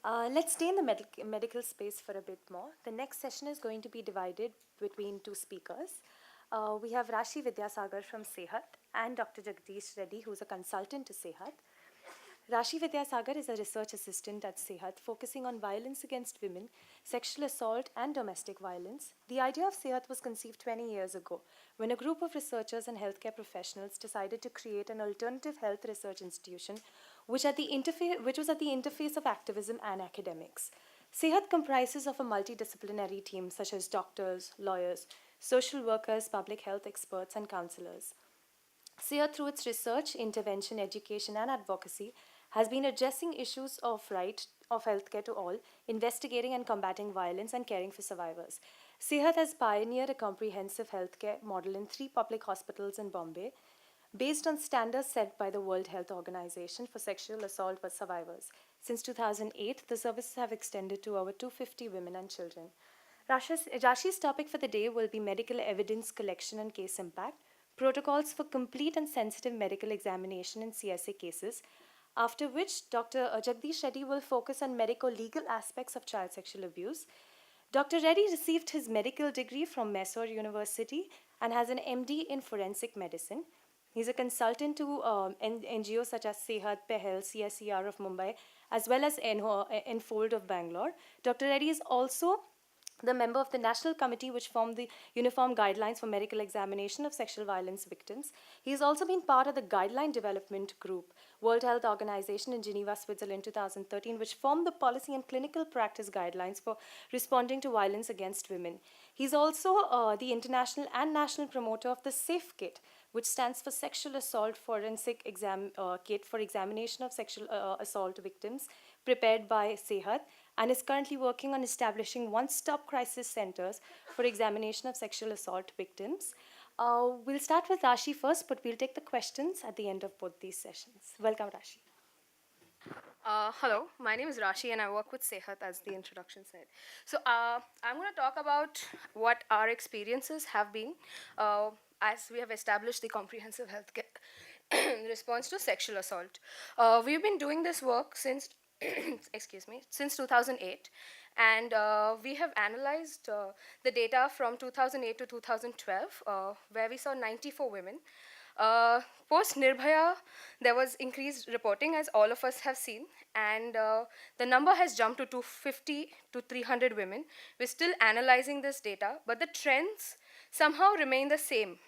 Let's stay in the medical space for a bit more. The next session is going to be divided between two speakers. We have Rashi Vidyasagar from Sehat and Dr. Jagdish Reddy, who's a consultant to Sehat. Rashi Vidyasagar is a research assistant at Sehat, focusing on violence against women, sexual assault, and domestic violence. The idea of Sehat was conceived 20 years ago when a group of researchers and healthcare professionals decided to create an alternative health research institution which was at the interface of activism and academics. Sehat comprises of a multidisciplinary team such as doctors, lawyers, social workers, public health experts, and counselors. SEER, through its research, intervention, education, and advocacy, has been addressing issues of right of healthcare to all, investigating and combating violence, and caring for survivors. SEER has pioneered a comprehensive healthcare model in 3 public hospitals in Bombay, based on standards set by the World Health Organization for sexual assault survivors. Since 2008, the services have extended to over 250 women and children. Rashi's topic for the day will be medical evidence collection and case impact, protocols for complete and sensitive medical examination in CSA cases, after which Dr. Jagdish Reddy will focus on medical legal aspects of child sexual abuse. Dr. Reddy received his medical degree from Mysore University and has an MD in forensic medicine. He's a consultant to NGOs such as Sehat, Pehel, CSER of Mumbai, as well as Enfold of Bangalore. Dr. Reddy is also the member of the National Committee which formed the Uniform Guidelines for Medical Examination of Sexual Violence Victims. He has also been part of the Guideline Development Group, World Health Organization in Geneva, Switzerland 2013, which formed the policy and clinical practice guidelines for responding to violence against women. He's also the international and national promoter of the SAFE Kit, which stands for Sexual Assault Forensic Kit for Examination of Sexual Assault Victims, prepared by Sehat, and is currently working on establishing one-stop crisis centers for examination of sexual assault victims. We'll start with Rashi first, but we'll take the questions at the end of both these sessions. Welcome, Rashi. Hello, my name is Rashi and I work with Sehat, as the introduction said. So I'm going to talk about what our experiences have been as we have established the comprehensive healthcare response to sexual assault. We've been doing this work since, excuse me, since 2008, and we have analyzed the data from 2008 to 2012, where we saw 94 women. Post Nirbhaya, there was increased reporting, as all of us have seen, and the number has jumped to 250 to 300 women. We're still analyzing this data, but the trends somehow remain the same.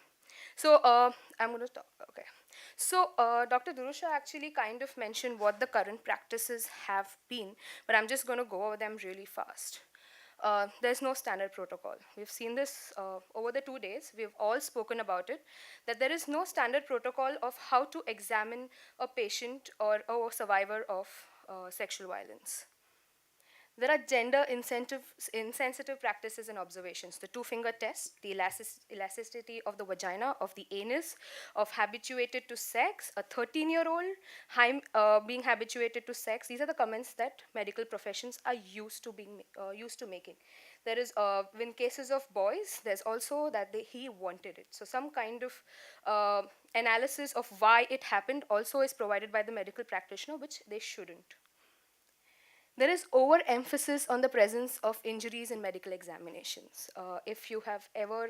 So I'm going to talk. Okay. So Dr. Durusha actually kind of mentioned what the current practices have been, but I'm just going to go over them really fast. There's no standard protocol. We've seen this over the 2 days. We've all spoken about it, that there is no standard protocol of how to examine a patient or a survivor of sexual violence. There are gender insensitive practices and observations. The two-finger test, the elasticity of the vagina, of the anus, of habituated to sex, a 13-year-old being habituated to sex. These are the comments that medical professions are used to making. There is, in cases of boys, there's also that he wanted it. So some kind of analysis of why it happened also is provided by the medical practitioner, which they shouldn't. There is overemphasis on the presence of injuries in medical examinations. If you have ever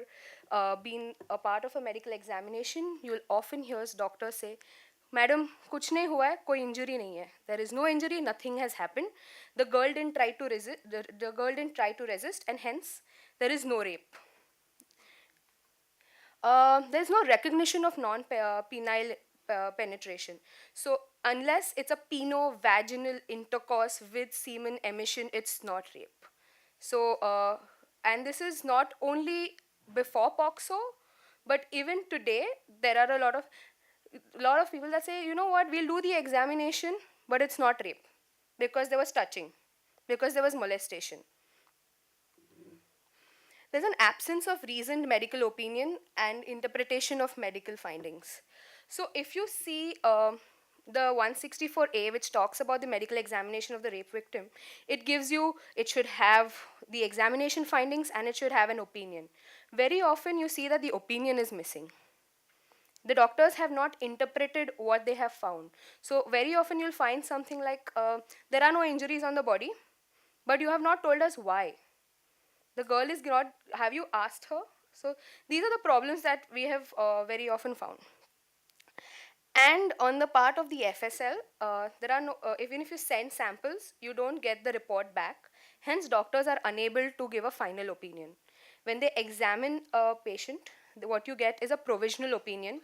been a part of a medical examination, you will often hear doctors say, "Madam, kuch nahi hua hai, koi injury nahi hai. There is no injury, nothing has happened. The girl didn't try to resist, the girl didn't try to resist, and hence there is no rape." There's no recognition of non-penile penetration. So unless it's a peno-vaginal intercourse with semen emission, it's not rape. So, and this is not only before POXO, but even today, there are a lot of people that say, you know what, we'll do the examination, but it's not rape because there was touching, because there was molestation. There's an absence of reasoned medical opinion and interpretation of medical findings. So if you see the 164A, which talks about the medical examination of the rape victim, it should have the examination findings and it should have an opinion. Very often you see that the opinion is missing. The doctors have not interpreted what they have found. So very often you'll find something like there are no injuries on the body, but you have not told us why. The girl is not, have you asked her? So these are the problems that we have very often found. And on the part of the FSL, there are no, even if you send samples, you don't get the report back. Hence, doctors are unable to give a final opinion. When they examine a patient, what you get is a provisional opinion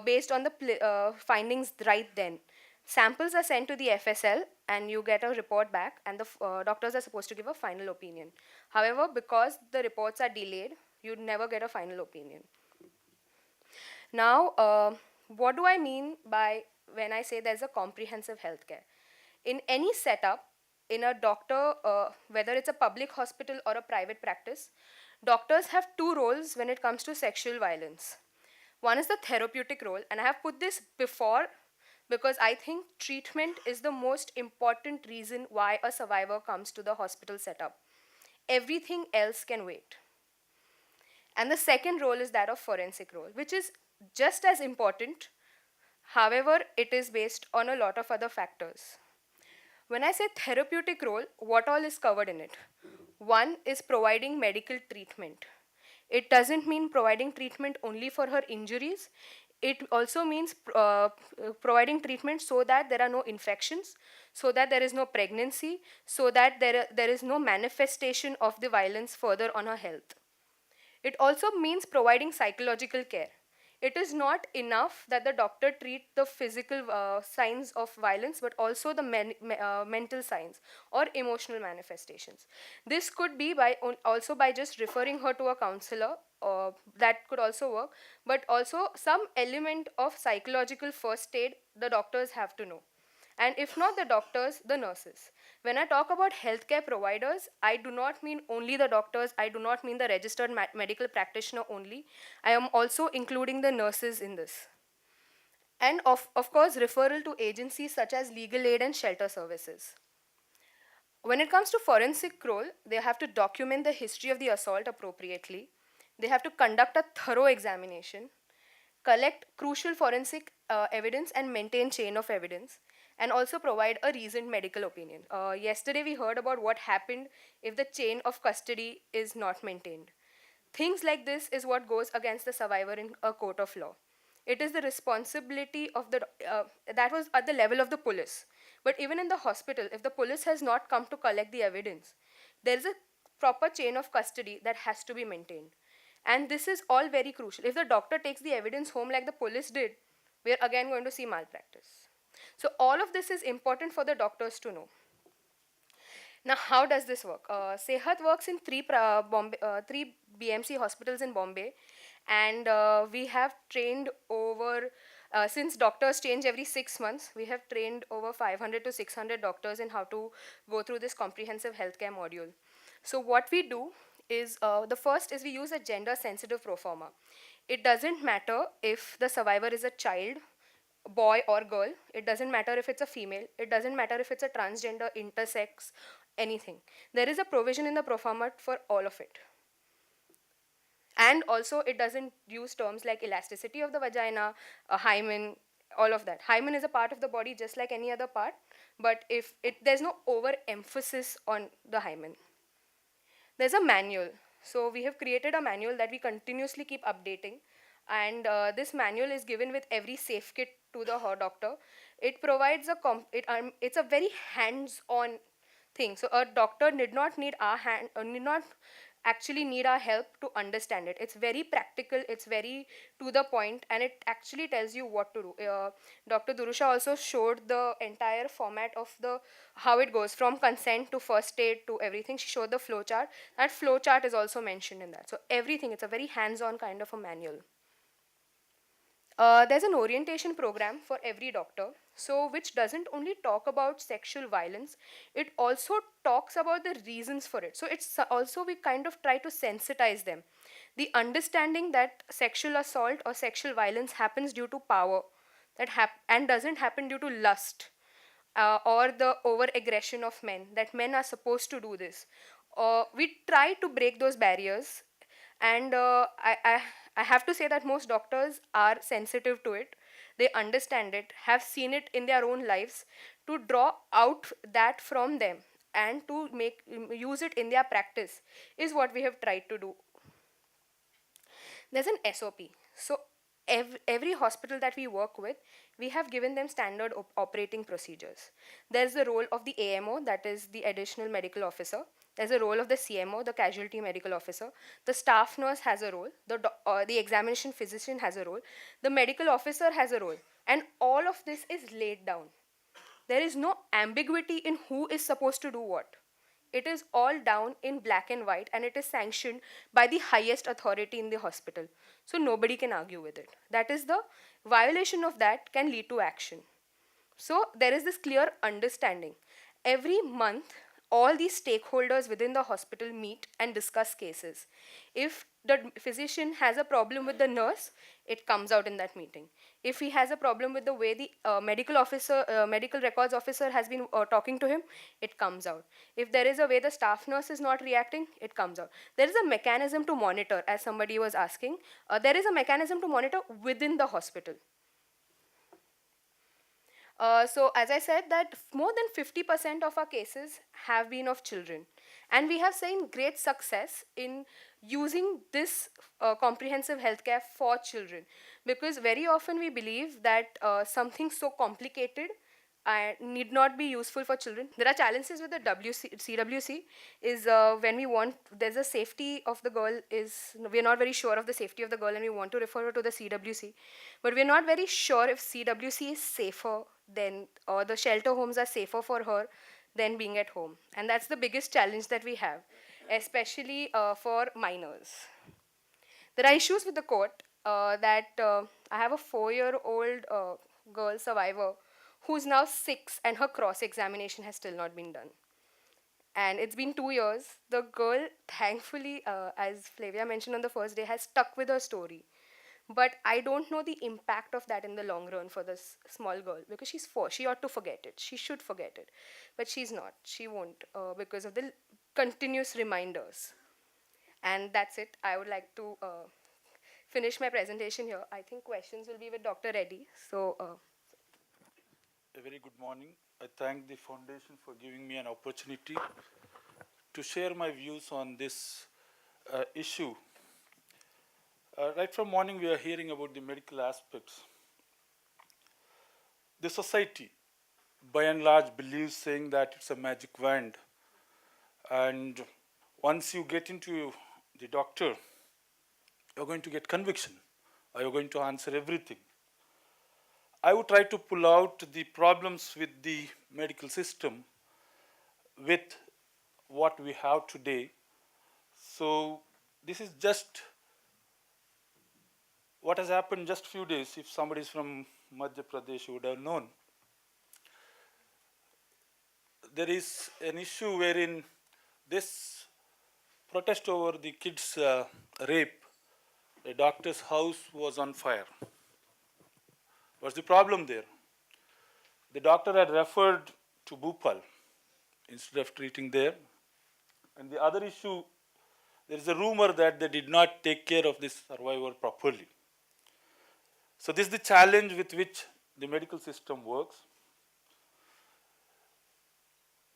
based on the findings right then. Samples are sent to the FSL and you get a report back, and the doctors are supposed to give a final opinion. However, because the reports are delayed, you never get a final opinion. Now, what do I mean by when I say there's a comprehensive healthcare? In any setup, in a doctor, whether it's a public hospital or a private practice, doctors have two roles when it comes to sexual violence. One is the therapeutic role, and I have put this before because I think treatment is the most important reason why a survivor comes to the hospital setup. Everything else can wait. And the second role is that of forensic role, which is just as important. However, it is based on a lot of other factors. When I say therapeutic role, what all is covered in it? One is providing medical treatment. It doesn't mean providing treatment only for her injuries. It also means providing treatment so that there are no infections, so that there is no pregnancy, so that there is no manifestation of the violence further on her health. It also means providing psychological care. It is not enough that the doctor treat the physical signs of violence, but also the mental signs or emotional manifestations. This could be by also by just referring her to a counselor. That could also work, but also some element of psychological first aid the doctors have to know, and if not the doctors, the nurses. When I talk about healthcare providers, I do not mean only the doctors, I do not mean the registered medical practitioner only. I am also including the nurses in this. And of course, referral to agencies such as legal aid and shelter services. When it comes to forensic role, they have to document the history of the assault appropriately. They have to conduct a thorough examination, collect crucial forensic evidence and maintain chain of evidence, and also provide a reasoned medical opinion. Yesterday we heard about what happened if the chain of custody is not maintained. Things like this is what goes against the survivor in a court of law. It is the responsibility of the that was at the level of the police. But even in the hospital, if the police has not come to collect the evidence, there is a proper chain of custody that has to be maintained. And this is all very crucial. If the doctor takes the evidence home like the police did, we are again going to see malpractice. So all of this is important for the doctors to know. Now, how does this work? Sehat works in three BMC hospitals in Bombay, and we have trained over, since doctors change every 6 months, we have trained over 500 to 600 doctors in how to go through this comprehensive healthcare module. So, what we do is the first is we use a gender sensitive pro forma. It doesn't matter if the survivor is a child, boy or girl. It doesn't matter if it's a female. It doesn't matter if it's a transgender, intersex, anything. There is a provision in the proforma for all of it. And also, it doesn't use terms like elasticity of the vagina, a hymen, all of that. Hymen is a part of the body just like any other part, but if there's no overemphasis on the hymen. There's a manual. So we have created a manual that we continuously keep updating, and this manual is given with every safe kit to the doctor. It provides it's a very hands-on thing. So a doctor need not actually need our help to understand it. It's very practical, it's very to the point, and it actually tells you what to do. Dr. Durusha also showed the entire format of the how it goes from consent to first aid to everything. She showed the flow chart. That flow chart is also mentioned in that. So everything, it's a very hands-on kind of a manual. There's an orientation program for every doctor, so which doesn't only talk about sexual violence, it also talks about the reasons for it. So it's also we kind of try to sensitize them. The understanding that sexual assault or sexual violence happens due to power, and doesn't happen due to lust or the over aggression of men, that men are supposed to do this. We try to break those barriers, and I have to say that most doctors are sensitive to it. They understand it, have seen it in their own lives. To draw out that from them and to use it in their practice is what we have tried to do. There's an SOP. So every hospital that we work with, we have given them standard operating procedures. There's the role of the AMO, that is the additional medical officer. There's a role of the CMO, the casualty medical officer. The staff nurse has a role. The examination physician has a role. The medical officer has a role. And all of this is laid down. There is no ambiguity in who is supposed to do what. It is all down in black and white, and it is sanctioned by the highest authority in the hospital. So nobody can argue with it. That is the violation of that can lead to action. So there is this clear understanding. Every month, all these stakeholders within the hospital meet and discuss cases. If the physician has a problem with the nurse, it comes out in that meeting. If he has a problem with the way the medical records officer has been talking to him, it comes out. If there is a way the staff nurse is not reacting, it comes out. There is a mechanism to monitor, as somebody was asking. There is a mechanism to monitor within the hospital. So as I said, that more than 50% of our cases have been of children, and we have seen great success in using this comprehensive healthcare for children, because very often we believe that something so complicated need not be useful for children. There are challenges with the CWC is when we want, there's a safety of the girl is, we're not very sure of the safety of the girl and we want to refer her to the CWC, but we're not very sure if CWC is safer than, or the shelter homes are safer for her than being at home. And that's the biggest challenge that we have, especially for minors. There are issues with the court that I have a 4-year-old girl survivor who's now 6 and her cross-examination has still not been done. And it's been 2 years. The girl, thankfully, as Flavia mentioned on the first day, has stuck with her story. But I don't know the impact of that in the long run for this small girl, because she's 4. She ought to forget it. She should forget it. But she's not. She won't because of the continuous reminders. And that's it. I would like to finish my presentation here. I think questions will be with Dr. Reddy. So, a very good morning. I thank the foundation for giving me an opportunity to share my views on this issue. Right from morning we are hearing about the medical aspects. The society, by and large, believes saying that it's a magic wand, and once you get into the doctor, you're going to get conviction, or you're going to answer everything. I would try to pull out the problems with the medical system with what we have today. So this is just what has happened just few days. If somebody is from Madhya Pradesh, you would have known. There is an issue wherein this protest over the kids' rape, a doctor's house was on fire. What's the problem there? The doctor had referred to Bhopal instead of treating there. And the other issue, there is a rumor that they did not take care of this survivor properly. So this is the challenge with which the medical system works.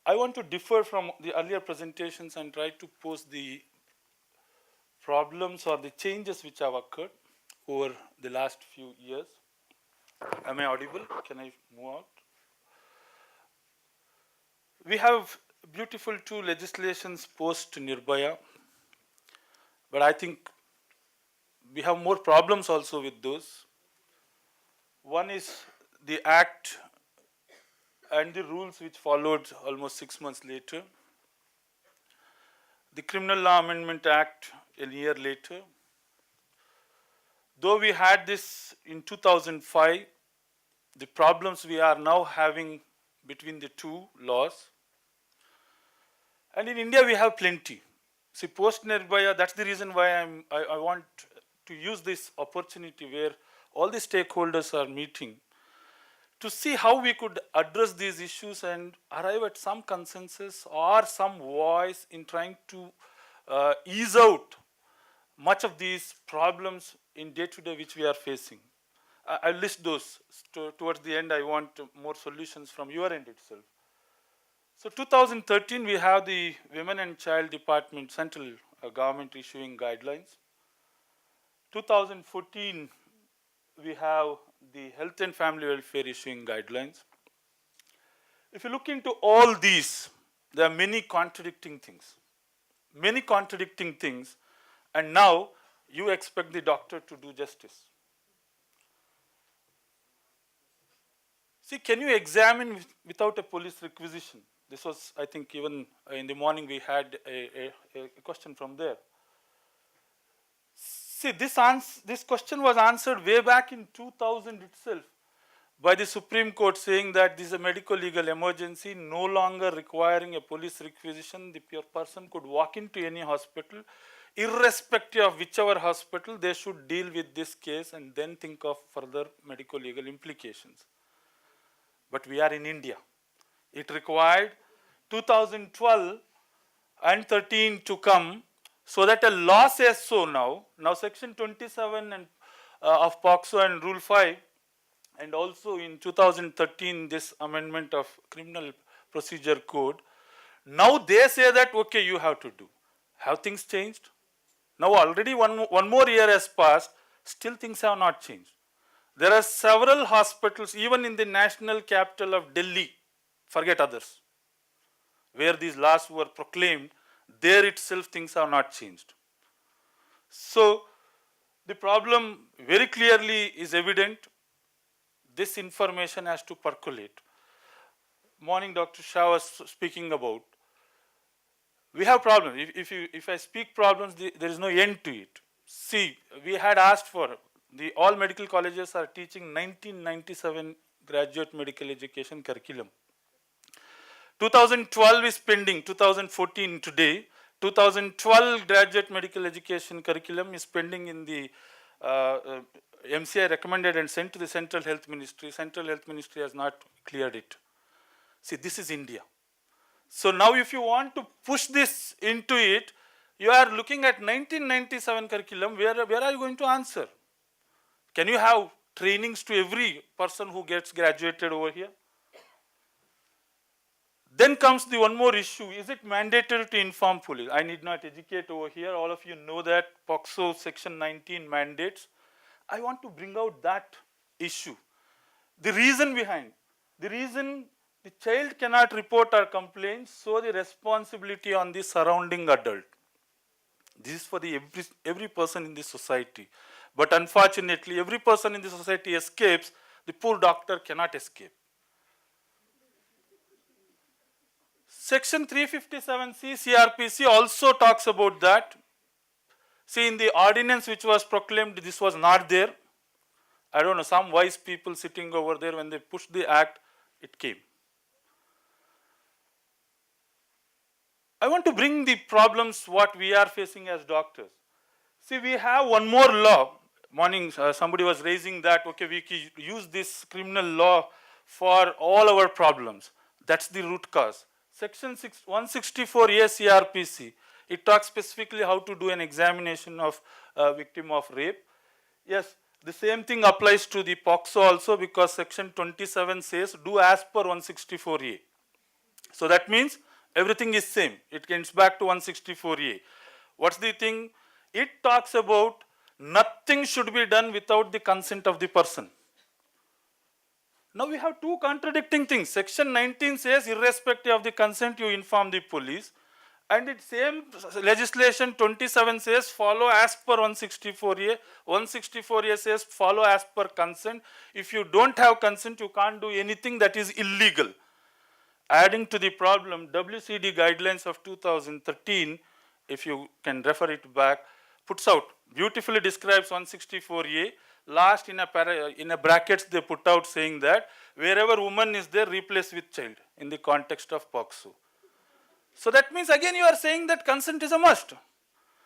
I want to differ from the earlier presentations and try to pose the problems or the changes which have occurred over the last few years. Am I audible? Can I move out? We have beautiful 2 legislations post Nirbhaya, but I think we have more problems also with those. One is the act and the rules which followed almost 6 months later. The Criminal Law Amendment Act a year later. Though we had this in 2005, the problems we are now having between the 2 laws. And in India we have plenty. See, post Nirbhaya, that's the reason why I want to use this opportunity where all the stakeholders are meeting to see how we could address these issues and arrive at some consensus or some voice in trying to ease out much of these problems in day-to-day which we are facing. I'll list those. Towards the end, I want more solutions from your end itself. So 2013, we have the Women and Child Department, central government issuing guidelines. 2014, we have the Health and Family Welfare issuing guidelines. If you look into all these, there are many contradicting things. Many contradicting things, and now you expect the doctor to do justice. See, can you examine without a police requisition? This was, I think, even in the morning we had a question from there. See, this question was answered way back in 2000 itself by the Supreme Court, saying that this is a medical legal emergency, no longer requiring a police requisition. The person could walk into any hospital, irrespective of whichever hospital, they should deal with this case and then think of further medical legal implications. But we are in India. It required 2012 and 13 to come, so that a law says so now. Now section 27 of POCSO and Rule 5, and also in 2013 this amendment of Criminal Procedure Code, now they say that okay, you have to do. Have things changed? Now already one more year has passed, still things have not changed. There are several hospitals, even in the national capital of Delhi, forget others, where these laws were proclaimed, there itself things have not changed. So the problem very clearly is evident. This information has to percolate. Morning Dr. Shah was speaking about, we have problems. If I speak problems, there is no end to it. See, we had asked for, all medical colleges are teaching 1997 graduate medical education curriculum. 2012 is pending, 2014 today. 2012 graduate medical education curriculum is pending in the MCI recommended and sent to the Central Health Ministry. Central Health Ministry has not cleared it. See, this is India. So now if you want to push this into it, you are looking at 1997 curriculum, where are you going to answer? Can you have trainings to every person who gets graduated over here? Then comes the one more issue, is it mandatory to inform police? I need not educate over here, all of you know that POCSO section 19 mandates. I want to bring out that issue. The reason behind, the child cannot report or complain, so the responsibility on the surrounding adult. This is for every person in the society. But unfortunately, every person in the society escapes, the poor doctor cannot escape. Section 357C CRPC also talks about that. See, in the ordinance which was proclaimed, this was not there. I don't know, some wise people sitting over there, when they pushed the act, it came. I want to bring the problems what we are facing as doctors. See, we have one more law. Morning, somebody was raising that, okay, we can use this criminal law for all our problems. That's the root cause. Section 164A CRPC, it talks specifically how to do an examination of victim of rape. Yes, the same thing applies to the POCSO also, because section 27 says do as per 164A. So that means everything is same. It gets back to 164A. What's the thing? It talks about nothing should be done without the consent of the person. Now we have two contradicting things. Section 19 says irrespective of the consent you inform the police, and its same legislation 27 says follow as per 164A. 164A says follow as per consent. If you don't have consent, you can't do anything that is illegal. Adding to the problem, WCD guidelines of 2013, if you can refer it back, puts out, beautifully describes 164A. Last in a brackets they put out saying that wherever woman is there, replace with child in the context of POCSO. So that means again you are saying that consent is a must.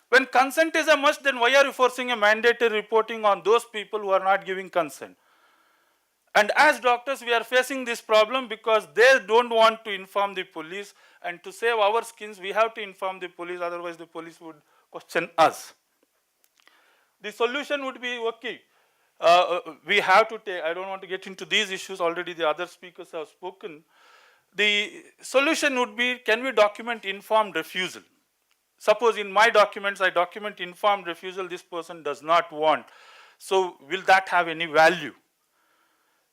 When consent is a must, then why are you forcing a mandatory reporting on those people who are not giving consent? And as doctors, we are facing this problem because they don't want to inform the police, and to save our skins, we have to inform the police, otherwise the police would question us. The solution would be, okay, we have to take, I don't want to get into these issues, already the other speakers have spoken. The solution would be, can we document informed refusal? Suppose in my documents, I document informed refusal, this person does not want. So will that have any value?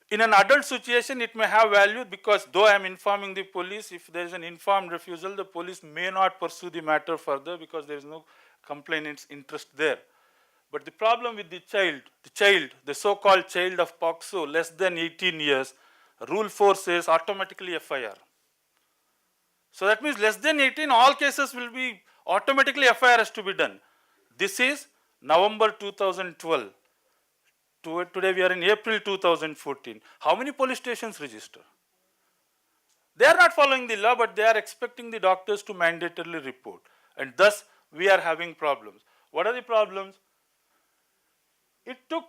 In an adult situation, it may have value because though I am informing the police, if there is an informed refusal, the police may not pursue the matter further because there is no complainant's interest there. But the problem with the child, the so-called child of POCSO, less than 18 years, Rule 4 says automatically FIR. So that means less than 18, all cases will be automatically FIR has to be done. This is November 2012. Today we are in April 2014. How many police stations register? They are not following the law, but they are expecting the doctors to mandatorily report. And thus, we are having problems. What are the problems? It took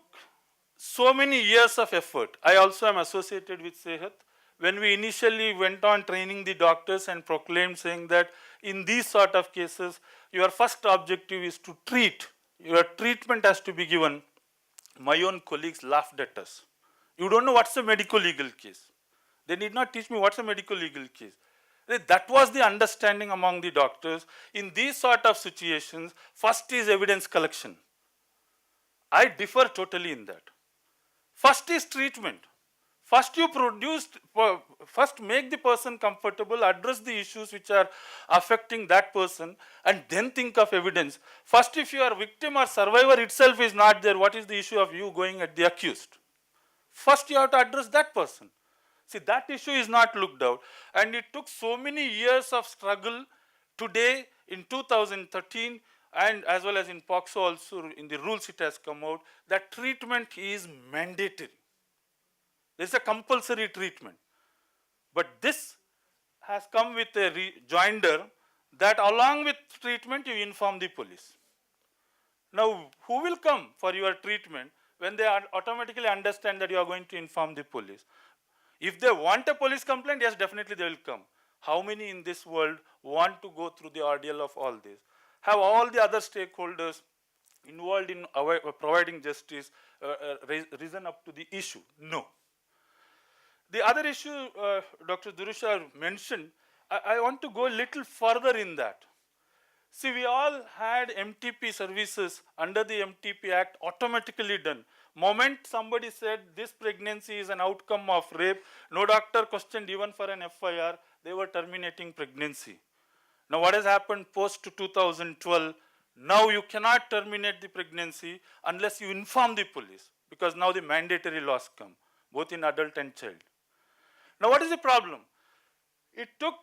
so many years of effort. I also am associated with Sehat. When we initially went on training the doctors and proclaimed saying that in these sort of cases, your first objective is to treat. Your treatment has to be given. My own colleagues laughed at us. You don't know what's a medical legal case. They need not teach me what's a medical legal case. That was the understanding among the doctors. In these sort of situations, first is evidence collection. I differ totally in that. First is treatment. First you first make the person comfortable, address the issues which are affecting that person, and then think of evidence. First, if your victim or survivor itself is not there, what is the issue of you going at the accused? First you have to address that person. See, that issue is not looked out, and it took so many years of struggle. Today, in 2013, and as well as in POCSO also, in the rules it has come out, that treatment is mandatory. There is a compulsory treatment. But this has come with a rejoinder that along with treatment you inform the police. Now, who will come for your treatment when they automatically understand that you are going to inform the police? If they want a police complaint, yes, definitely they will come. How many in this world want to go through the ordeal of all this? Have all the other stakeholders involved in providing justice risen up to the issue? No. The other issue Dr. Durusha mentioned, I want to go a little further in that. See, we all had MTP services under the MTP Act automatically done. Moment somebody said this pregnancy is an outcome of rape, no doctor questioned even for an FIR, they were terminating pregnancy. Now what has happened post 2012? Now you cannot terminate the pregnancy unless you inform the police, because now the mandatory laws come, both in adult and child. Now what is the problem? It took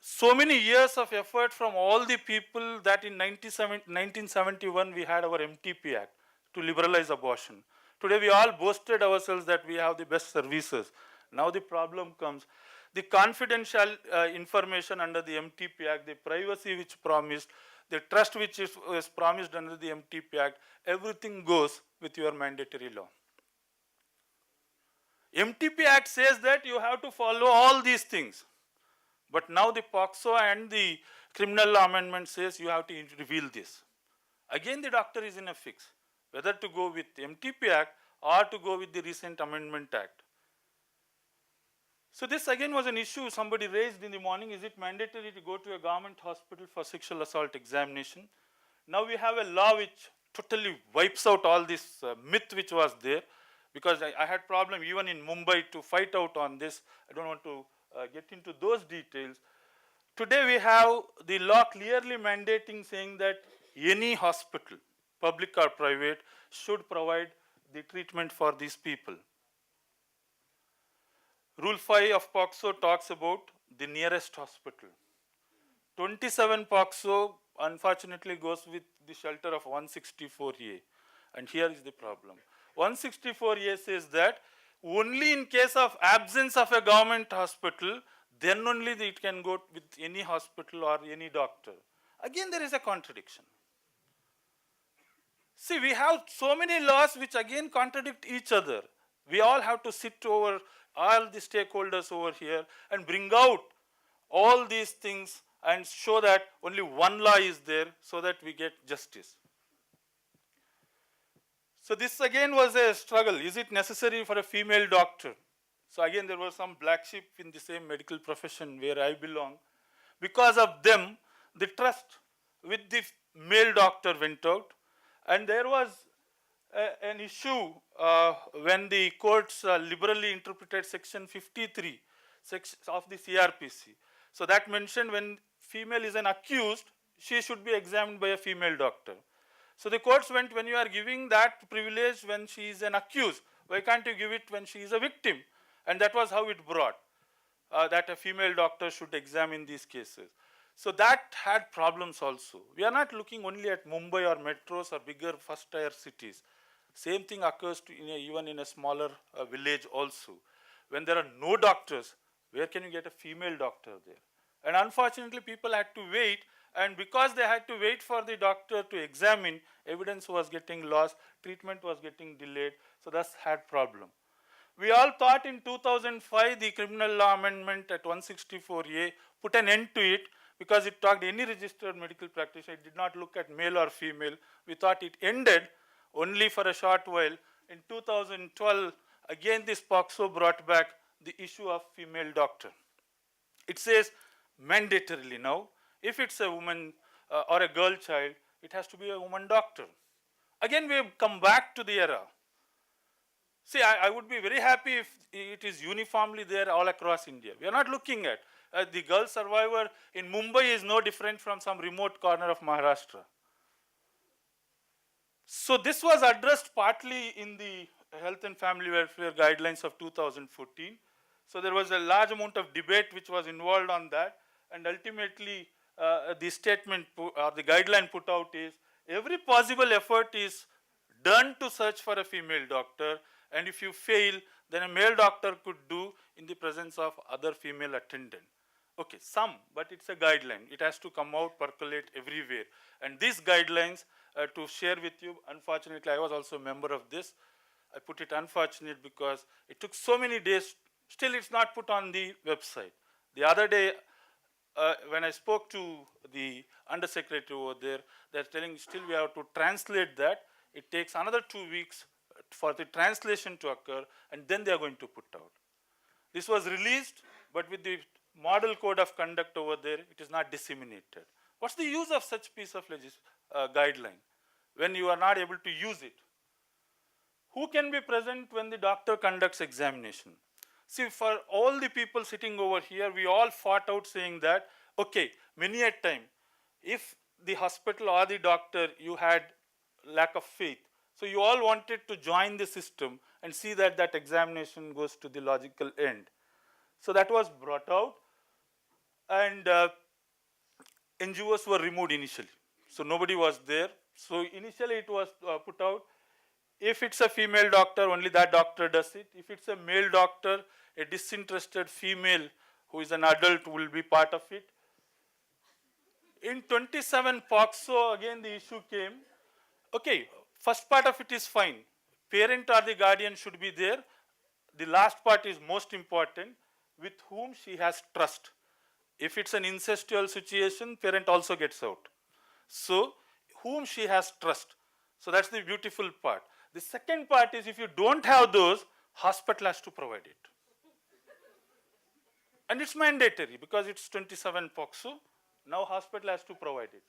so many years of effort from all the people that in 1971 we had our MTP Act to liberalize abortion. Today we all boasted ourselves that we have the best services. Now the problem comes. The confidential information under the MTP Act, the privacy which promised, the trust which is promised under the MTP Act, everything goes with your mandatory law. MTP Act says that you have to follow all these things. But now the POCSO and the criminal law amendment says you have to reveal this. Again the doctor is in a fix, whether to go with MTP Act or to go with the recent Amendment Act. So this again was an issue somebody raised in the morning. Is it mandatory to go to a government hospital for sexual assault examination? Now we have a law which totally wipes out all this myth which was there, because I had problem even in Mumbai to fight out on this. I don't want to get into those details. Today we have the law clearly mandating, saying that any hospital, public or private, should provide the treatment for these people. Rule 5 of POCSO talks about the nearest hospital. 27 POCSO unfortunately goes with the shelter of 164A. And here is the problem. 164A says that only in case of absence of a government hospital, then only it can go with any hospital or any doctor. Again, there is a contradiction. See, we have so many laws which again contradict each other. We all have to sit over all the stakeholders over here and bring out all these things and show that only one law is there so that we get justice. So this again was a struggle. Is it necessary for a female doctor? So again, there were some black sheep in the same medical profession where I belong. Because of them, the trust with the male doctor went out, and there was an issue when the courts liberally interpreted section 53 of the CRPC. So that mentioned when female is an accused, she should be examined by a female doctor. So the courts went, when you are giving that privilege when she is an accused, why can't you give it when she is a victim? And that was how it brought that a female doctor should examine these cases. So that had problems also. We are not looking only at Mumbai or metros or bigger first tier cities. Same thing occurs to even in a smaller village also. When there are no doctors, where can you get a female doctor there? And unfortunately, people had to wait, and because they had to wait for the doctor to examine, evidence was getting lost, treatment was getting delayed, so that's had problem. We all thought in 2005 the criminal law amendment at 164A put an end to it because it talked any registered medical practitioner. It did not look at male or female. We thought it ended only for a short while. In 2012, again this POCSO brought back the issue of female doctor. It says mandatorily now, if it's a woman or a girl child, it has to be a woman doctor. Again, we have come back to the era. See, I would be very happy if it is uniformly there all across India. We are not looking at the girl survivor in Mumbai is no different from some remote corner of Maharashtra. So this was addressed partly in the Health and Family Welfare Guidelines of 2014. So there was a large amount of debate which was involved on that, and ultimately the statement or the guideline put out is every possible effort is done to search for a female doctor, and if you fail, then a male doctor could do in the presence of other female attendant. Okay, some, but it's a guideline. It has to come out, percolate everywhere. And these guidelines, to share with you, unfortunately, I was also a member of this. I put it unfortunate because it took so many days. Still, it's not put on the website. The other day, when I spoke to the undersecretary over there, they're telling still we have to translate that. It takes another 2 weeks for the translation to occur, and then they are going to put out. This was released, but with the model code of conduct over there, it is not disseminated. What's the use of such piece of guideline when you are not able to use it? Who can be present when the doctor conducts examination? See, for all the people sitting over here, we all fought out saying that, okay, many a time, if the hospital or the doctor, you had lack of faith, so you all wanted to join the system and see that that examination goes to the logical end. So that was brought out, and NGOs were removed initially. So nobody was there. So initially it was put out, if it's a female doctor, only that doctor does it. If it's a male doctor, a disinterested female who is an adult will be part of it. In 27 POCSO, again the issue came, okay, first part of it is fine. Parent or the guardian should be there. The last part is most important, with whom she has trust. If it's an incestual situation, parent also gets out. So, whom she has trust. So that's the beautiful part. The second part is if you don't have those, hospital has to provide it. And it's mandatory because it's 27 POCSO. Now hospital has to provide it.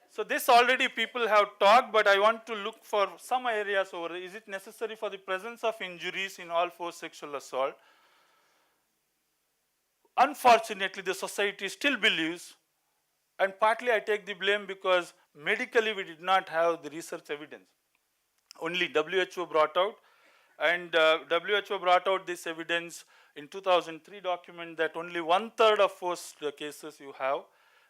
So this already people have talked, but I want to look for some areas over there. Is it necessary for the presence of injuries in all forced sexual assault? Unfortunately, the society still believes, and partly I take the blame because medically we did not have the research evidence. Only WHO brought out, and WHO brought out this evidence in 2003 document that only 1/3 of forced cases you have.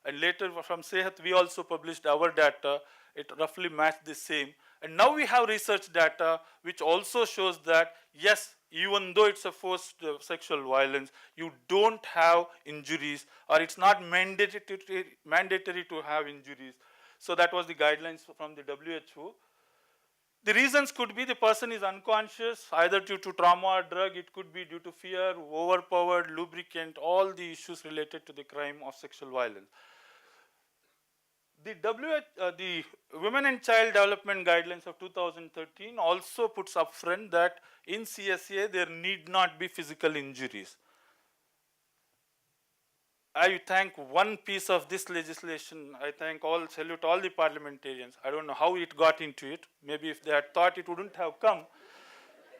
And later from Sehat, we also published our data. It roughly matched the same. And now we have research data which also shows that, yes, even though it's a forced sexual violence, you don't have injuries, or it's not mandatory to have injuries. So that was the guidelines from the WHO. The reasons could be the person is unconscious, either due to trauma or drug. It could be due to fear, overpowered, lubricant, all the issues related to the crime of sexual violence. The Women and Child Development Guidelines of 2013 also puts upfront that in CSA there need not be physical injuries. I thank one piece of this legislation. I salute all the parliamentarians. I don't know how it got into it. Maybe if they had thought it wouldn't have come.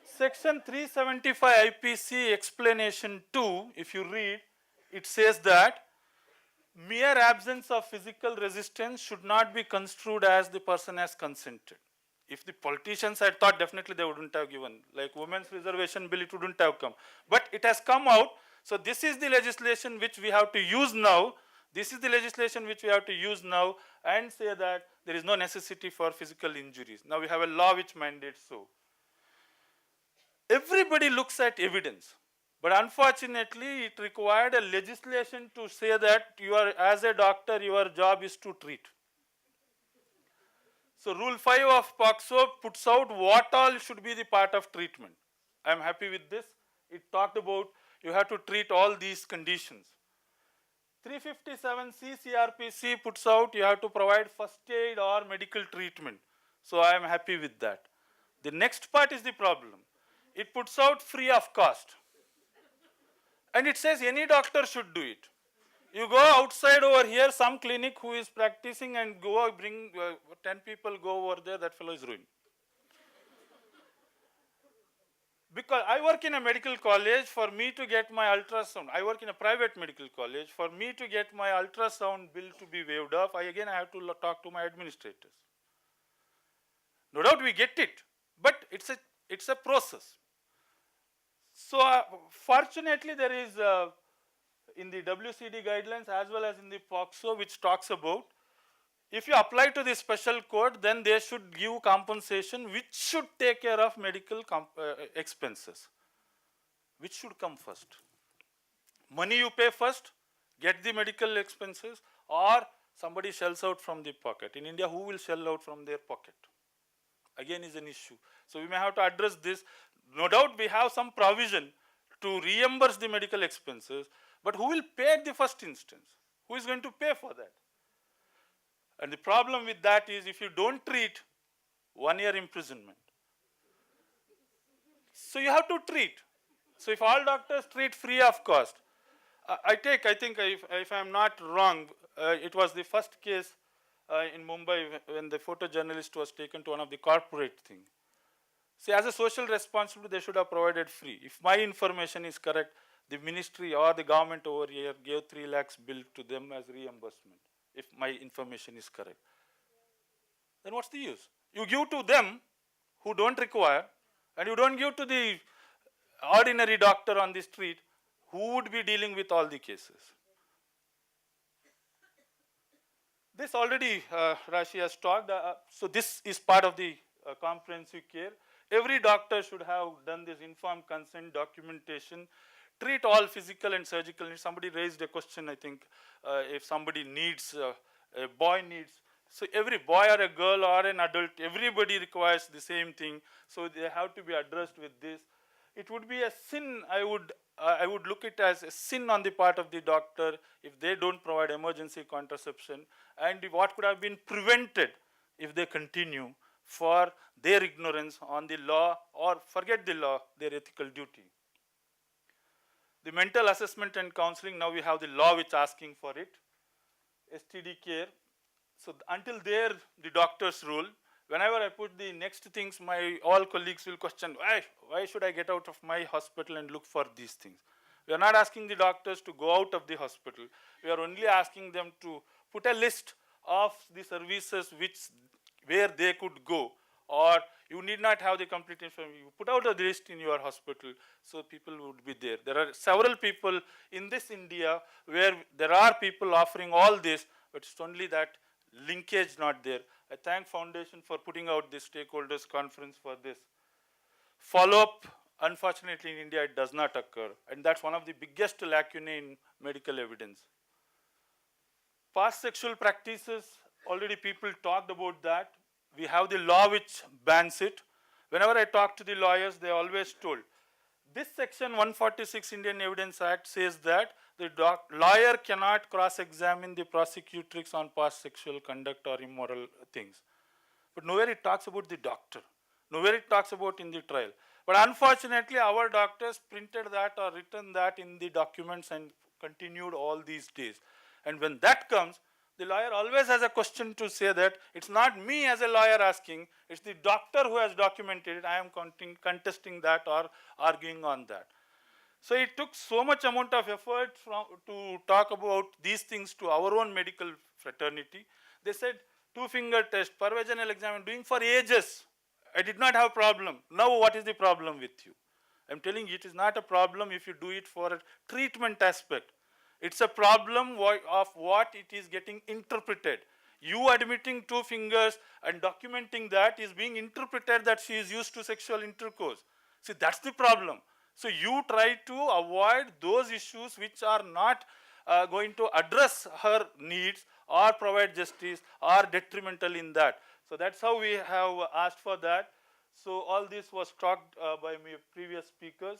Section 375 IPC explanation 2, if you read, it says that mere absence of physical resistance should not be construed as the person has consented. If the politicians had thought, definitely they wouldn't have given. Like women's reservation bill, it wouldn't have come. But it has come out. So this is the legislation which we have to use now. This is the legislation which we have to use now and say that there is no necessity for physical injuries. Now we have a law which mandates so. Everybody looks at evidence. But unfortunately, it required a legislation to say that you are, as a doctor, your job is to treat. So Rule 5 of POCSO puts out what all should be the part of treatment. I am happy with this. It talked about you have to treat all these conditions. 357 CCRPC puts out you have to provide first aid or medical treatment. So I am happy with that. The next part is the problem. It puts out free of cost. And it says any doctor should do it. You go outside over here, some clinic who is practicing and go bring 10 people go over there, that fellow is ruined. Because I work in a medical college, for me to get my ultrasound, I work in a private medical college, for me to get my ultrasound bill to be waived off, I have to talk to my administrators. No doubt we get it, but it's a process. So fortunately there is in the WCD guidelines as well as in the POCSO which talks about if you apply to the special code, then they should give compensation which should take care of medical expenses. Which should come first? Money you pay first, get the medical expenses, or somebody shells out from the pocket. In India, who will shell out from their pocket? Again is an issue. So we may have to address this. No doubt we have some provision to reimburse the medical expenses, but who will pay at the first instance? Who is going to pay for that? And the problem with that is if you don't treat, 1 year imprisonment. So you have to treat. So if all doctors treat free of cost, I think if I am not wrong, it was the first case in Mumbai when the photojournalist was taken to one of the corporate things. See, as a social responsibility, they should have provided free. If my information is correct, the ministry or the government over here gave 3 lakhs bill to them as reimbursement, if my information is correct. Then what's the use? You give to them who don't require, and you don't give to the ordinary doctor on the street who would be dealing with all the cases. This already Rashi has talked, so this is part of the comprehensive care. Every doctor should have done this informed consent documentation, treat all physical and surgical needs. Somebody raised a question, I think, if somebody needs, a boy needs, so every boy or a girl or an adult, everybody requires the same thing, so they have to be addressed with this. It would be a sin, I would look it as a sin on the part of the doctor if they don't provide emergency contraception, and what could have been prevented if they continue for their ignorance on the law, or forget the law, their ethical duty. The mental assessment and counseling, now we have the law which is asking for it. STD care. So until there, the doctor's rule. Whenever I put the next things, my all colleagues will question, why should I get out of my hospital and look for these things? We are not asking the doctors to go out of the hospital. We are only asking them to put a list of the services where they could go, or you need not have the complete information. You put out a list in your hospital, so people would be there. There are several people in this India where there are people offering all this, but it's only that linkage not there. I thank Foundation for putting out this stakeholders conference for this. Follow-up, unfortunately in India it does not occur, and that's one of the biggest lacunae in medical evidence. Past sexual practices, already people talked about that. We have the law which bans it. Whenever I talk to the lawyers, they always told, This section 146 Indian Evidence Act says that the lawyer cannot cross-examine the prosecutrix on past sexual conduct or immoral things. But nowhere it talks about the doctor. Nowhere it talks about in the trial. But unfortunately, our doctors printed that or written that in the documents and continued all these days. And when that comes, the lawyer always has a question to say that it's not me as a lawyer asking, it's the doctor who has documented it. I am contesting that or arguing on that. So it took so much amount of effort to talk about these things to our own medical fraternity. They said, two-finger test, per-vaginal exam, doing for ages. I did not have problem. Now what is the problem with you? I'm telling you, it is not a problem if you do it for a treatment aspect. It's a problem of what it is getting interpreted. You admitting two fingers and documenting that is being interpreted that she is used to sexual intercourse. See, that's the problem. So you try to avoid those issues which are not going to address her needs or provide justice or detrimental in that. So that's how we have asked for that. So all this was talked by my previous speakers.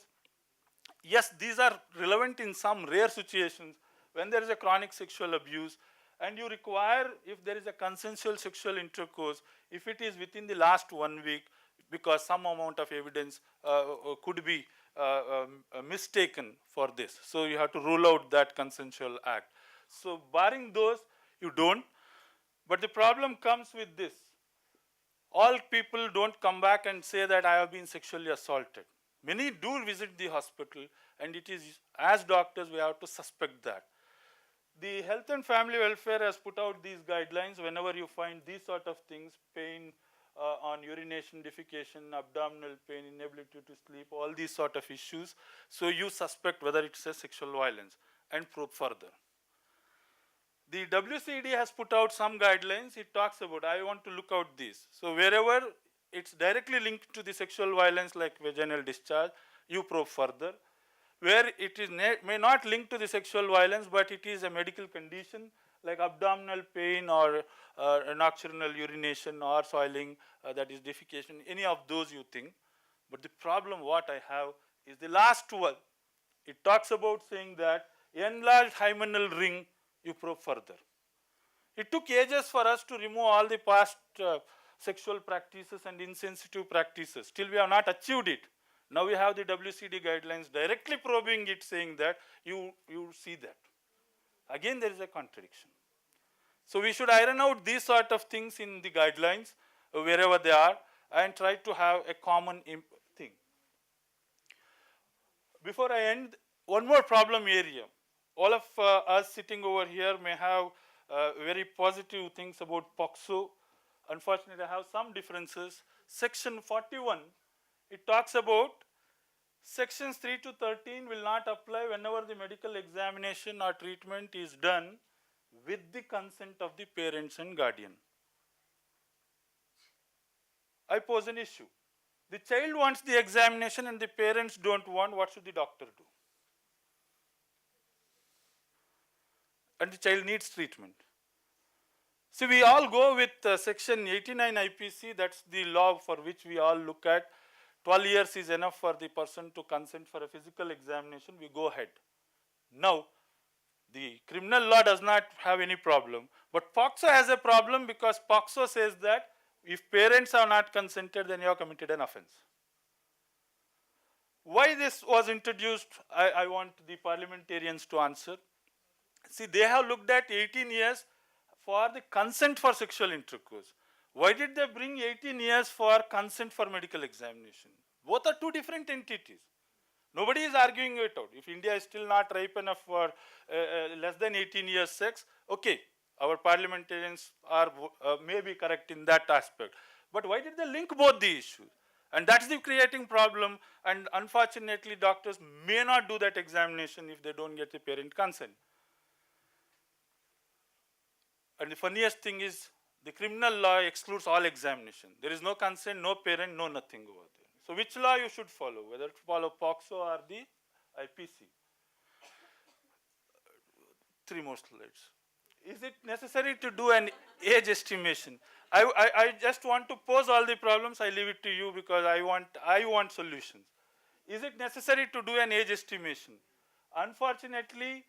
Yes, these are relevant in some rare situations when there is a chronic sexual abuse and you require, if there is a consensual sexual intercourse, if it is within the last 1 week, because some amount of evidence could be mistaken for this. So you have to rule out that consensual act. So barring those, you don't. But the problem comes with this. All people don't come back and say that I have been sexually assaulted. Many do visit the hospital, and it is, as doctors, we have to suspect that. The Health and Family Welfare has put out these guidelines whenever you find these sort of things, pain on urination, defecation, abdominal pain, inability to sleep, all these sort of issues. So you suspect whether it's a sexual violence and probe further. The WCD has put out some guidelines. It talks about, I want to look out this. So wherever it's directly linked to the sexual violence like vaginal discharge, you probe further. Where it is may not link to the sexual violence, but it is a medical condition like abdominal pain or nocturnal urination or soiling, that is defecation, any of those you think. But the problem what I have is the last one. It talks about saying that enlarged hymenal ring, you probe further. It took ages for us to remove all the past sexual practices and insensitive practices. Still we have not achieved it. Now we have the WCD guidelines directly probing it, saying that you see that. Again there is a contradiction. So we should iron out these sort of things in the guidelines wherever they are and try to have a common thing. Before I end, one more problem area. All of us sitting over here may have very positive things about POCSO. Unfortunately, I have some differences. Section 41, it talks about sections 3 to 13 will not apply whenever the medical examination or treatment is done with the consent of the parents and guardian. I pose an issue. The child wants the examination and the parents don't want, what should the doctor do? And the child needs treatment. So we all go with section 89 IPC, that's the law for which we all look at. 12 years is enough for the person to consent for a physical examination, we go ahead. Now, the criminal law does not have any problem, but POCSO has a problem because POCSO says that if parents are not consented, then you have committed an offense. Why this was introduced, I want the parliamentarians to answer. See, they have looked at 18 years for the consent for sexual intercourse. Why did they bring 18 years for consent for medical examination? Both are two different entities. Nobody is arguing it out. If India is still not ripe enough for less than 18 years sex, okay, our parliamentarians are may be correct in that aspect. But why did they link both the issues? And that's the creating problem, and unfortunately doctors may not do that examination if they don't get the parent consent. And the funniest thing is, the criminal law excludes all examination. There is no consent, no parent, no nothing over there. So which law you should follow, whether to follow POCSO or the IPC? 3 more slides. Is it necessary to do an age estimation? I just want to pose all the problems. I leave it to you because I want solutions. Is it necessary to do an age estimation? Unfortunately,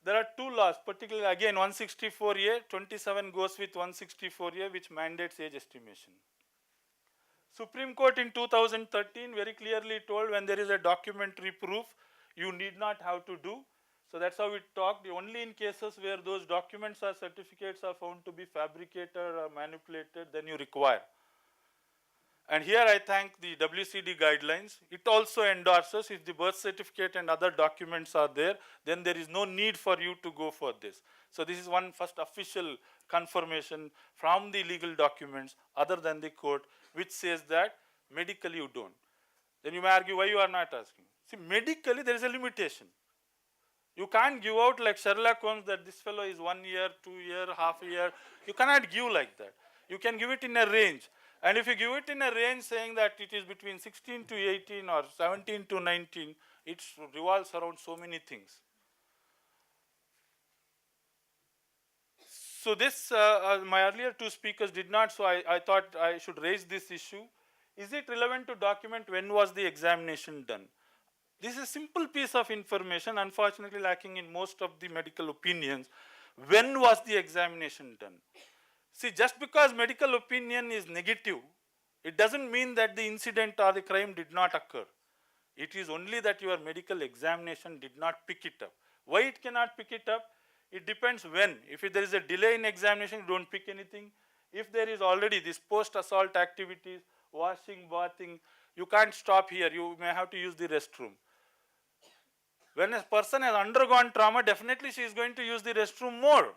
there are two laws, particularly again 164A, 27 goes with 164A, which mandates age estimation. Supreme Court in 2013 very clearly told when there is a documentary proof, you need not have to do. So that's how it talked. Only in cases where those documents or certificates are found to be fabricated or manipulated, then you require. And here I thank the WCD guidelines. It also endorses if the birth certificate and other documents are there, then there is no need for you to go for this. So this is one first official confirmation from the legal documents other than the court, which says that medically you don't. Then you may argue why you are not asking. See, medically there is a limitation. You can't give out like Sherlock Holmes that this fellow is 1 year, 2 year, half a year. You cannot give like that. You can give it in a range. And if you give it in a range saying that it is between 16 to 18 or 17 to 19, it revolves around so many things. So this, my earlier two speakers did not, so I thought I should raise this issue. Is it relevant to document when was the examination done? This is a simple piece of information, unfortunately lacking in most of the medical opinions. When was the examination done? See, just because medical opinion is negative, it doesn't mean that the incident or the crime did not occur. It is only that your medical examination did not pick it up. Why it cannot pick it up? It depends when. If there is a delay in examination, you don't pick anything. If there is already this post-assault activities, washing, bathing, you can't stop here. You may have to use the restroom. When a person has undergone trauma, definitely she is going to use the restroom more.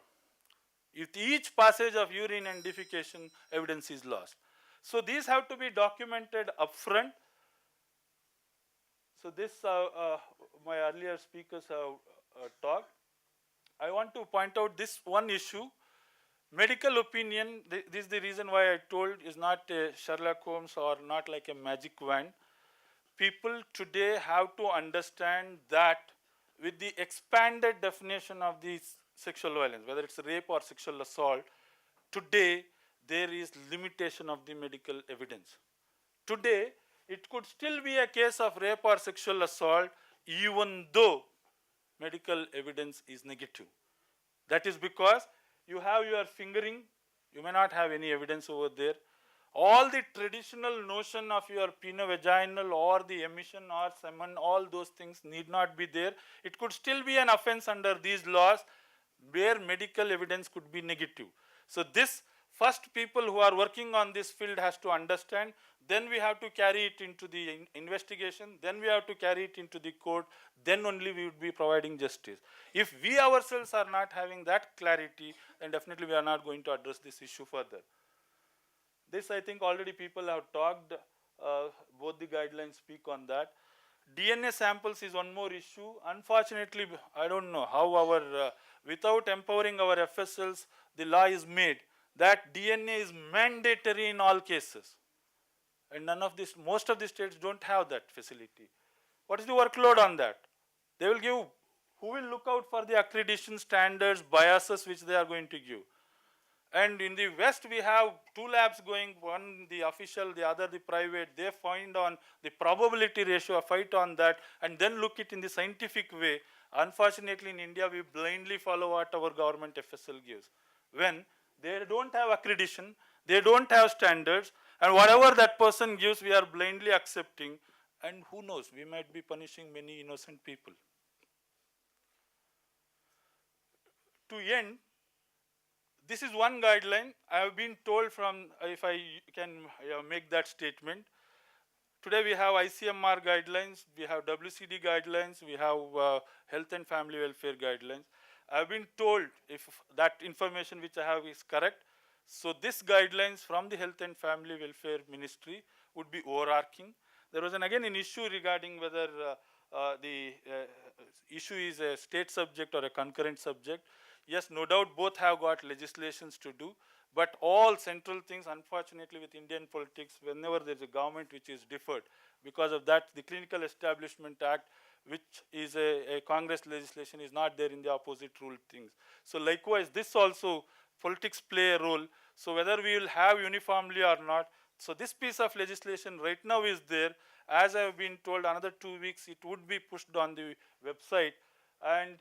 With each passage of urine and defecation, evidence is lost. So these have to be documented upfront. So this, my earlier speakers have talked. I want to point out this one issue. Medical opinion, this is the reason why I told, is not a Sherlock Holmes or not like a magic wand. People today have to understand that with the expanded definition of the sexual violence, whether it's rape or sexual assault, today there is limitation of the medical evidence. Today, it could still be a case of rape or sexual assault even though medical evidence is negative. That is because you have your fingering, you may not have any evidence over there. All the traditional notion of your penovaginal or the emission or semen, all those things need not be there. It could still be an offense under these laws where medical evidence could be negative. So this first people who are working on this field has to understand, then we have to carry it into the investigation, then we have to carry it into the court, then only we would be providing justice. If we ourselves are not having that clarity, then definitely we are not going to address this issue further. This I think already people have talked, both the guidelines speak on that. DNA samples is one more issue. Unfortunately, I don't know how our, without empowering our FSLs, the law is made that DNA is mandatory in all cases. And none of this, most of the states don't have that facility. What is the workload on that? They will give, who will look out for the accreditation standards, biases which they are going to give? And in the West, we have two labs going, one the official, the other the private. They find on the probability ratio, fight on that, and then look it in the scientific way. Unfortunately, in India, we blindly follow what our government FSL gives. When they don't have accreditation, they don't have standards, and whatever that person gives, we are blindly accepting. And who knows, we might be punishing many innocent people. To end, this is one guideline. I have been told from, if I can make that statement, today we have ICMR guidelines, we have WCD guidelines, we have health and family welfare guidelines. I have been told if that information which I have is correct. So this guidelines from the Health and Family Welfare Ministry would be overarching. There was again an issue regarding whether the issue is a state subject or a concurrent subject. Yes, no doubt both have got legislations to do, but all central things, unfortunately with Indian politics, whenever there is a government which is deferred, because of that the Clinical Establishment Act, which is a Congress legislation, is not there in the opposite rule things. So likewise, this also, politics play a role. So whether we will have uniformly or not, so this piece of legislation right now is there, As I have been told, another 2 weeks it would be pushed on the website. And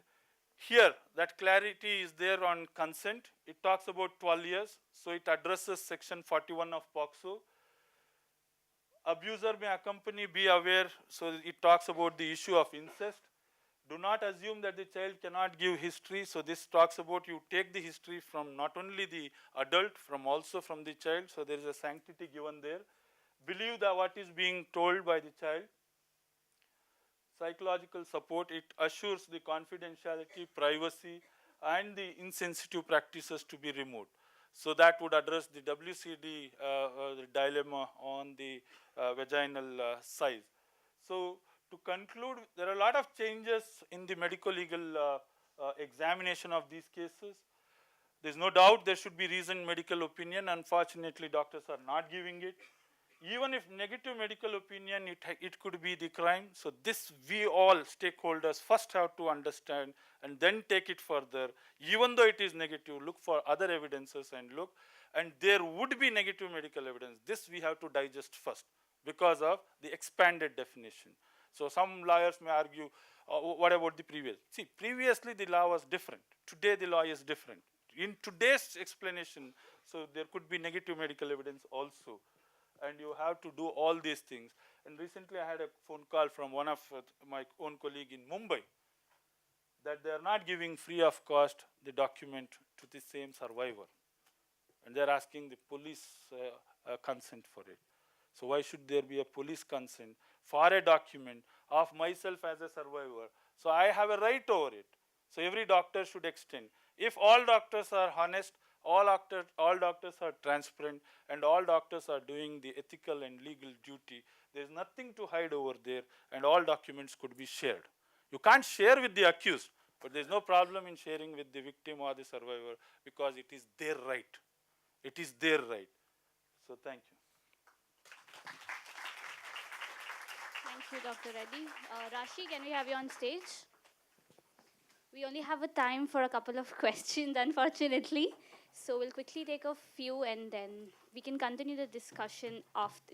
here, that clarity is there on consent. It talks about 12 years, so it addresses section 41 of POCSO. Abuser may accompany, be aware, so it talks about the issue of incest. Do not assume that the child cannot give history, so this talks about you take the history from not only the adult, from also from the child, so there is a sanctity given there. Believe that what is being told by the child. Psychological support, it assures the confidentiality, privacy, and the insensitive practices to be removed. So that would address the WCD the dilemma on the vaginal size. So to conclude, there are a lot of changes in the medical legal examination of these cases. There is no doubt there should be reasoned medical opinion. Unfortunately, doctors are not giving it. Even if negative medical opinion, it could be the crime. So this we all stakeholders first have to understand and then take it further. Even though it is negative, look for other evidences and look. And there would be negative medical evidence. This we have to digest first because of the expanded definition. So some lawyers may argue, what about the previous? See, previously the law was different. Today the law is different. In today's explanation, so there could be negative medical evidence also. And you have to do all these things. And recently I had a phone call from one of my own colleague in Mumbai that they are not giving free of cost the document to the same survivor. And they are asking the police consent for it. So why should there be a police consent for a document of myself as a survivor? So I have a right over it. So every doctor should extend. If all doctors are honest, all doctors are transparent, and all doctors are doing the ethical and legal duty, there is nothing to hide over there, and all documents could be shared. You can't share with the accused, but there is no problem in sharing with the victim or the survivor because it is their right. It is their right. So thank you. Thank you, Dr. Reddy. Rashi, can we have you on stage? We only have a time for a couple of questions, unfortunately. So we'll quickly take a few and then we can continue the discussion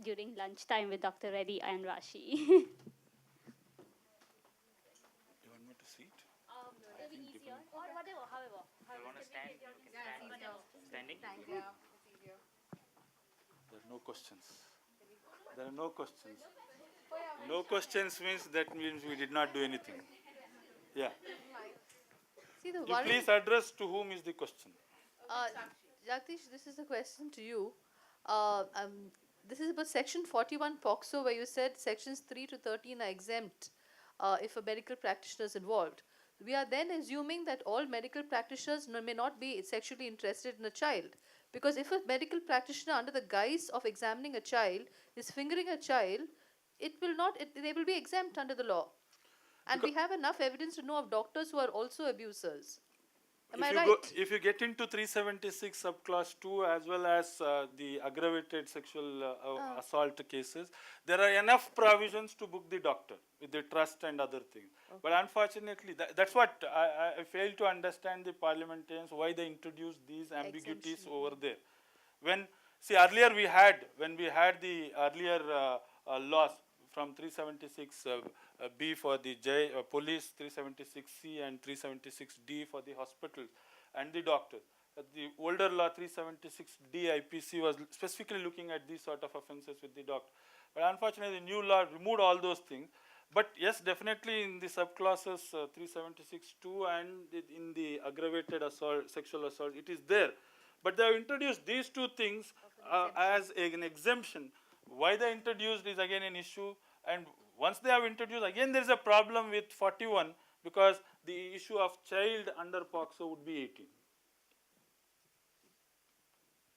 during lunchtime with Dr. Reddy and Rashi. You want me to see it? It'll be easier. Or whatever, however. You want to stand? You can stand. Standing? There are no questions. There are no questions. No questions means that means we did not do anything. Yeah. See the You one. please address to whom is the question. Jagdish, this is a question to you. This is about section 41 POCSO, where you said sections 3 to 13 are exempt if a medical practitioner is involved. We are then assuming that all medical practitioners may not be sexually interested in a child. Because if a medical practitioner, under the guise of examining a child, is fingering a child, they will be exempt under the law. And we have enough evidence to know of doctors who are also abusers. Am I right? If you get into 376 subclass 2 as well as the aggravated sexual assault cases, there are enough provisions to book the doctor with the trust and other things. Okay. But unfortunately, that's what I fail to understand the parliamentarians, why they introduced these ambiguities over there. Earlier when we had the earlier laws from 376 B for the police, 376 C and 376 D for the hospitals and the doctors. The older law 376 D IPC was specifically looking at these sort of offences with the doctor. But unfortunately, the new law removed all those things. But yes, definitely in the subclasses 376-2 and in the aggravated assault, sexual assault, it is there. But they have introduced these two things as an exemption. Why they introduced is again an issue, and once they have introduced, again there is a problem with 41 because the issue of child under POCSO would be 18.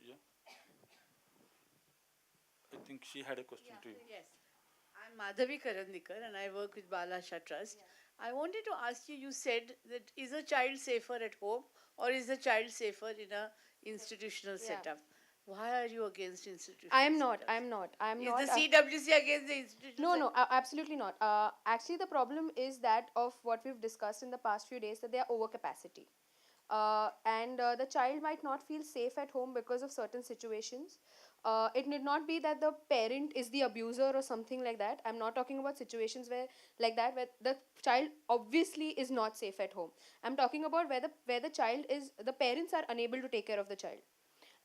Yeah. I think she had a question to you. Yes. I'm Madhavi Karandikar and I work with Balasha Trust. I wanted to ask you, you said that is a child safer at home or is the child safer in a institutional setup? Why are you against institutional I'm not. Is the CWC against the institutional No, absolutely not. Actually, the problem is that of what we've discussed in the past few days, that they are overcapacity. And the child might not feel safe at home because of certain situations. it need not be that the parent is the abuser or something like that. I'm not talking about situations where like that where the child obviously is not safe at home. I'm talking about where the child is, the parents are unable to take care of the child.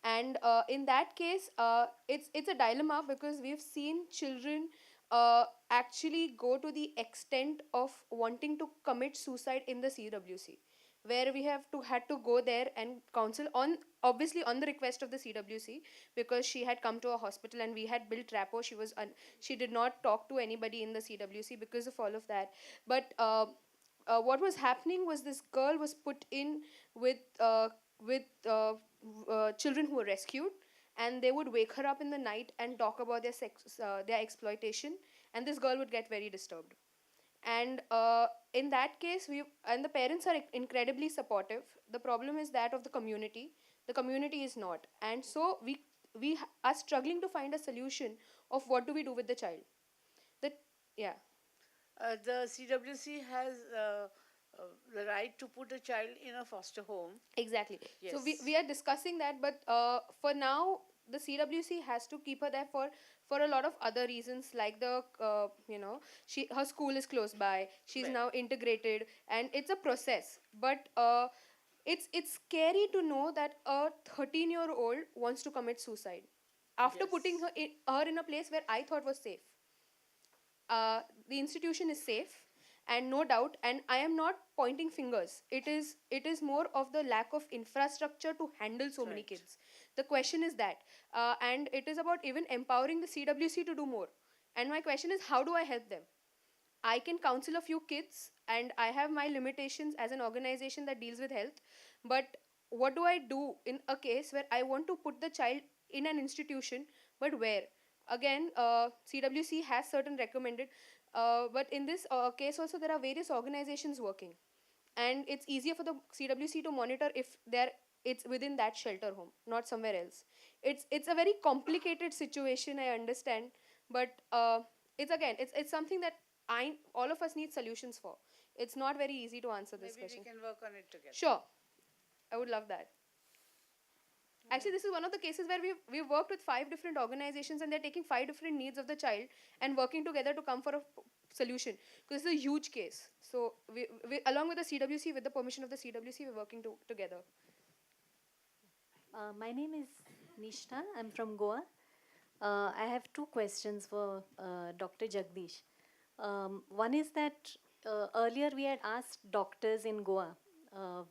And in that case, it's a dilemma because we've seen children actually go to the extent of wanting to commit suicide in the CWC, where we had to go there and counsel on, obviously on the request of the CWC, because she had come to a hospital and we had built rapport. She did not talk to anybody in the CWC because of all of that. But what was happening was this girl was put in with with uh, children who were rescued, and they would wake her up in the night and talk about their exploitation, and this girl would get very disturbed. And in that case, the parents are incredibly supportive. The problem is that of the community. The community is not, and so we are struggling to find a solution of what do we do with the child. That yeah. The CWC has the right to put a child in a foster home. Exactly. So Yes. we are discussing that, but for now, the CWC has to keep her there for a lot of other reasons, like the her school is close by. She's Right. now integrated, and it's a process. But it's scary to know that a 13-year-old wants to commit suicide after putting Yes. her in a place where I thought was safe. The institution is safe, and no doubt, and I am not pointing fingers. It is more of the lack of infrastructure to handle so many Right. kids. The question is that, and it is about even empowering the CWC to do more. And my question is, how do I help them? I can counsel a few kids, and I have my limitations as an organization that deals with health. But what do I do in a case where I want to put the child in an institution, but where? Again, CWC has certain recommended, but in this case also there are various organizations working, and it's easier for the CWC to monitor if it's within that shelter home, not somewhere else. It's a very complicated situation, I understand, but it's something that all of us need solutions for. It's not very easy to answer this Maybe question. we can work on it together. Sure, I would love that. Actually, this is one of the cases where we've worked with 5 different organizations, and they're taking 5 different needs of the child and working together to come for a solution. Because it's a huge case. So we along with the CWC, with the permission of the CWC, we're working together. My name is Nishta. I'm from Goa. I have 2 questions for Dr. Jagdish. One is that earlier we had asked doctors in Goa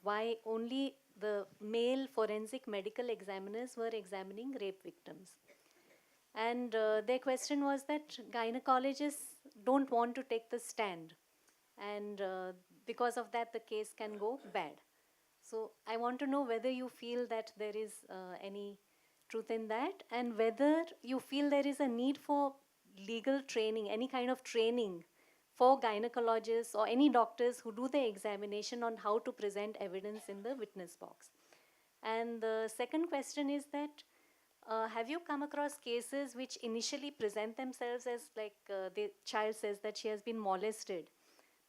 why only the male forensic medical examiners were examining rape victims. And their question was that gynecologists don't want to take the stand. And because of that, the case can go bad. So I want to know whether you feel that there is any truth in that, and whether you feel there is a need for legal training, any kind of training for gynecologists or any doctors who do the examination on how to present evidence in the witness box. And the second question is that have you come across cases which initially present themselves as like the child says that she has been molested,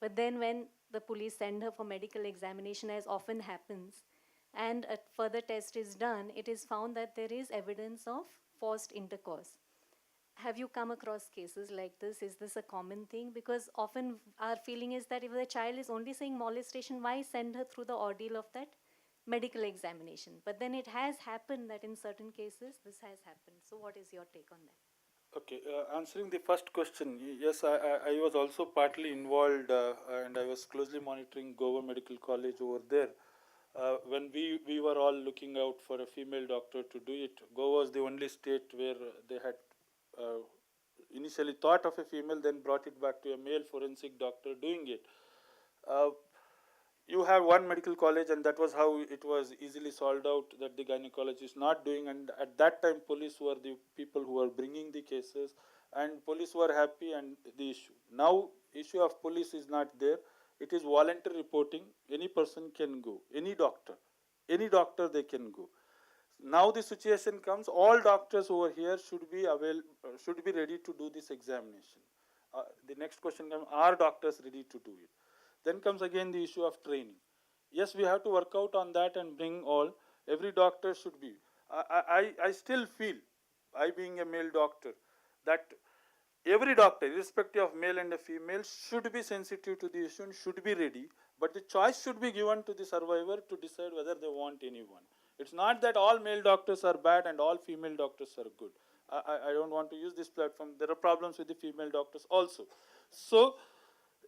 but then when the police send her for medical examination, as often happens, and a further test is done, it is found that there is evidence of forced intercourse. Have you come across cases like this? Is this a common thing? Because often our feeling is that if the child is only saying molestation, why send her through the ordeal of that medical examination? But then it has happened that in certain cases this has happened. So what is your take on that? Okay, answering the first question, yes, I was also partly involved and I was closely monitoring Goa Medical College over there. When we were all looking out for a female doctor to do it, Goa was the only state where they had initially thought of a female, then brought it back to a male forensic doctor doing it. You have one medical college, and that was how it was easily solved out that the gynecology is not doing. And at that time, police were the people who were bringing the cases, and police were happy. And the issue now, issue of police is not there. It is voluntary reporting. Any person can go. Any doctor they can go. Now the situation comes, all doctors over here should be ready to do this examination. The next question comes, are doctors ready to do it? Then comes again the issue of training. Yes, we have to work out on that and bring every doctor should be. I still feel I being a male doctor, that every doctor, irrespective of male and a female, should be sensitive to the issue and should be ready, but the choice should be given to the survivor to decide whether they want anyone. It's not that all male doctors are bad and all female doctors are good. I don't want to use this platform. There are problems with the female doctors also. So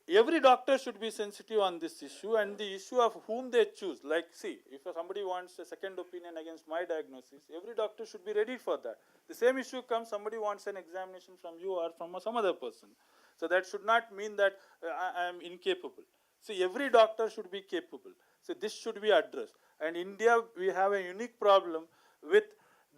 every doctor should be sensitive on this issue, and the issue of whom they choose. Like, see, if somebody wants a second opinion against my diagnosis, every doctor should be ready for that. The same issue comes, somebody wants an examination from you or from some other person. So that should not mean that I am incapable. See, every doctor should be capable. So this should be addressed. And India, we have a unique problem with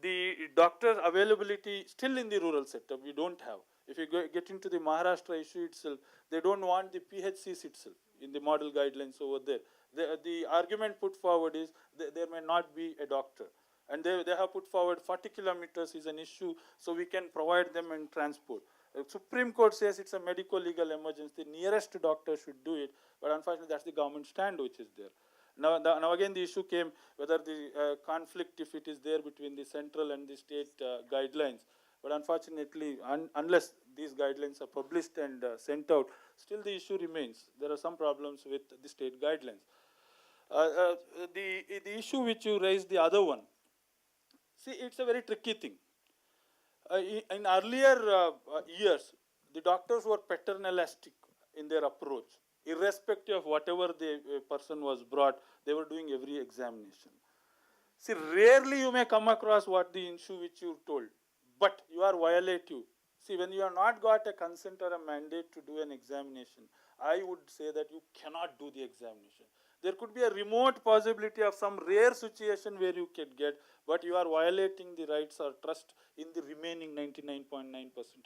the doctor availability still in the rural sector. We don't have. If you get into the Maharashtra issue itself, they don't want the PHCs itself in the model guidelines over there. The argument put forward is there may not be a doctor. And they have put forward 40 kilometers is an issue, so we can provide them in transport. Supreme Court says it's a medical legal emergency. The nearest doctor should do it, but unfortunately that's the government stand which is there. Now again the issue came whether the conflict, if it is there between the central and the state guidelines. But unfortunately, unless these guidelines are published and sent out, still the issue remains. There are some problems with the state guidelines. The issue which you raised, the other one, see, it's a very tricky thing. In earlier years, the doctors were paternalistic in their approach. Irrespective of whatever the person was brought, they were doing every examination. See, rarely you may come across what the issue which you told, but you are violative. See, when you have not got a consent or a mandate to do an examination, I would say that you cannot do the examination. There could be a remote possibility of some rare situation where you can get, but you are violating the rights or trust in the remaining 99.9%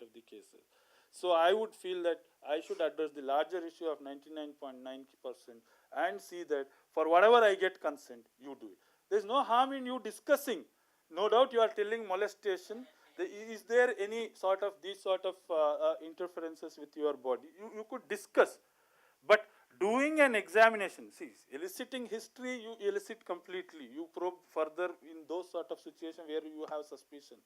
of the cases. So I would feel that I should address the larger issue of 99.9% and see that for whatever I get consent, you do it. There is no harm in you discussing. No doubt you are telling molestation. Is there any sort of these sort of interferences with your body? You could discuss. But doing an examination, see, eliciting history, you elicit completely. You probe further in those sort of situations where you have suspicion.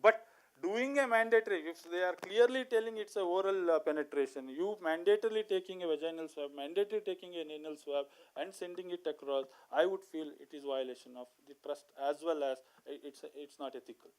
But doing a mandatory, if they are clearly telling it's a oral penetration, you mandatorily taking a vaginal swab, mandatorily taking an anal swab and sending it across, I would feel it is violation of the trust as well as it's not ethical.